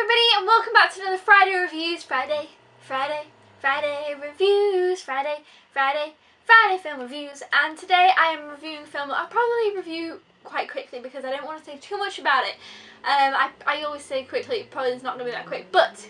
everybody, and welcome back to another Friday reviews. Friday reviews, Friday film reviews. And today I am reviewing a film that I'll probably review quite quickly because I don't want to say too much about it. I always say quickly, it probably is not going to be that quick, but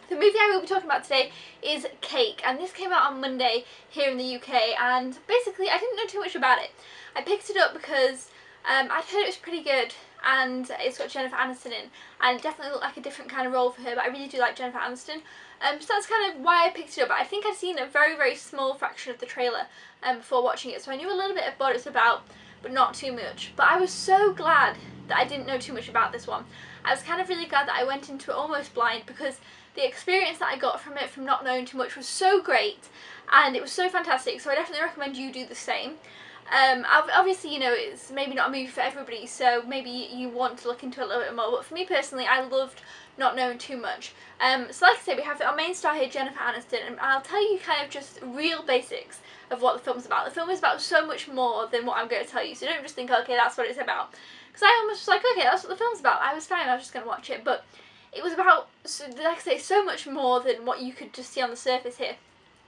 the movie I will be talking about today is Cake, and this came out on Monday here in the UK, and basically I didn't know too much about it. I picked it up because I'd heard it was pretty good, and it's got Jennifer Aniston in, and it definitely looked like a different kind of role for her, but I really do like Jennifer Aniston. So that's kind of why I picked it up. I think I'd seen a very small fraction of the trailer before watching it, so I knew a little bit of what it's about, but not too much. But I was so glad that I didn't know too much about this one. I was kind of really glad that I went into it almost blind, because the experience that I got from it, from not knowing too much, was so great, and it was so fantastic, so I definitely recommend you do the same. Obviously, you know, it's maybe not a movie for everybody, so maybe you want to look into it a little bit more, but for me personally, I loved not knowing too much. So like I said, we have our main star here, Jennifer Aniston, and I'll tell you kind of just real basics of what the film's about. The film is about so much more than what I'm going to tell you, so don't just think, okay, that's what it's about. Because I almost was like, okay, that's what the film's about. I was fine, I was just going to watch it, but it was about, like I say, so much more than what you could just see on the surface here.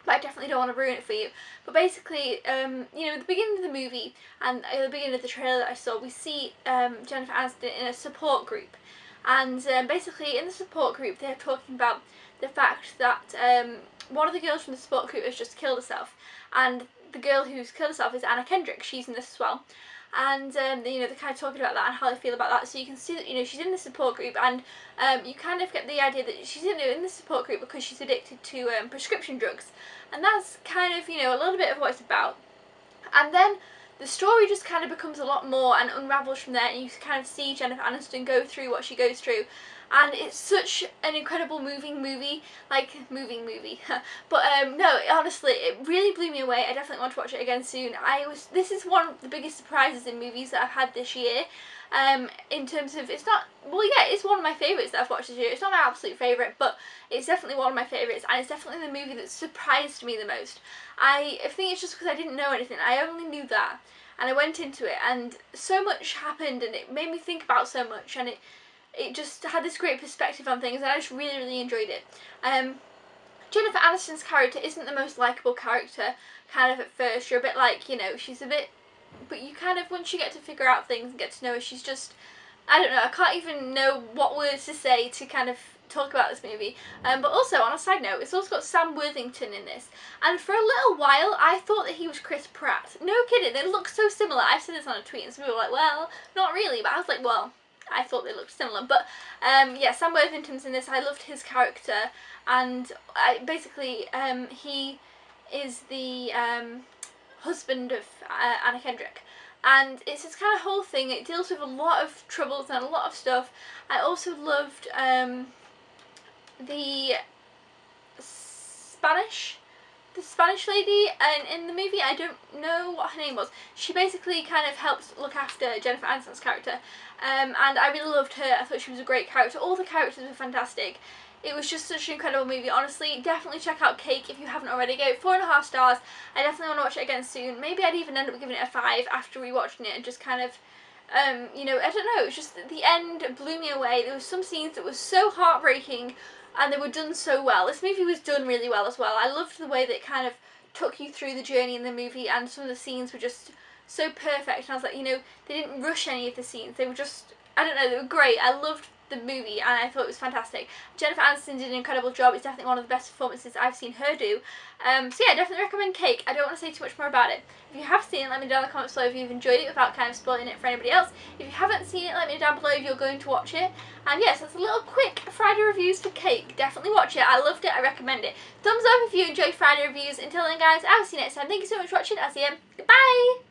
But I definitely don't want to ruin it for you. But basically, you know, at the beginning of the movie and at the beginning of the trailer that I saw, we see Jennifer Aniston in a support group. And basically, in the support group, they're talking about the fact that one of the girls from the support group has just killed herself. And the girl who's killed herself is Anna Kendrick. She's in this as well. And you know, they're kind of talking about that and how they feel about that. So you can see that, you know, she's in the support group, and you kind of get the idea that she's in the support group because she's addicted to prescription drugs, and that's kind of, you know, a little bit of what it's about. And then the story just kind of becomes a lot more and unravels from there, and you kind of see Jennifer Aniston go through what she goes through. And it's such an incredible moving movie, but no, honestly, it really blew me away. I definitely want to watch it again soon. This is one of the biggest surprises in movies that I've had this year. In terms of, it's one of my favourites that I've watched this year. It's not my absolute favourite, but it's definitely one of my favourites, and it's definitely the movie that surprised me the most. I think it's just because I didn't know anything. I only knew that, and I went into it, and so much happened, and it made me think about so much, and it just had this great perspective on things, and I just really enjoyed it. Jennifer Aniston's character isn't the most likeable character, kind of at first. You're a bit like, you know, she's a bit, but you kind of, once you get to figure out things and get to know her, she's just, I don't know, I can't even know what words to say to kind of talk about this movie. But also, on a side note, it's also got Sam Worthington in this, and for a little while I thought that he was Chris Pratt. No kidding, they look so similar. I said this on a tweet and some people were like, well, not really, but I was like, well, I thought they looked similar. But yeah, Sam Worthington's in this. I loved his character, and he is the husband of Anna Kendrick, and it's this kind of whole thing. It deals with a lot of troubles and a lot of stuff. I also loved the Spanish lady in the movie. I don't know what her name was. She basically kind of helps look after Jennifer Aniston's character, and I really loved her. I thought she was a great character. All the characters were fantastic. It was just such an incredible movie. Honestly, definitely check out Cake if you haven't already. Give it 4.5 stars. I definitely want to watch it again soon. Maybe I'd even end up giving it a 5 after rewatching it, and just kind of, you know, I don't know, it was just, the end blew me away. There was some scenes that were so heartbreaking, and they were done so well. This movie was done really well as well. I loved the way that it kind of took you through the journey in the movie, and some of the scenes were just so perfect, and I was like, you know, they didn't rush any of the scenes. They were just, I don't know, they were great. I loved the movie, and I thought it was fantastic. Jennifer Aniston did an incredible job. It's definitely one of the best performances I've seen her do. So yeah, definitely recommend Cake. I don't want to say too much more about it. If you have seen it, let me know in the comments below if you've enjoyed it without kind of spoiling it for anybody else. If you haven't seen it, let me know down below if you're going to watch it. And yes, that's a little quick Friday reviews for Cake. Definitely watch it. I loved it. I recommend it. Thumbs up if you enjoyed Friday reviews. Until then, guys, I'll see you next time. Thank you so much for watching. I'll see you. Goodbye!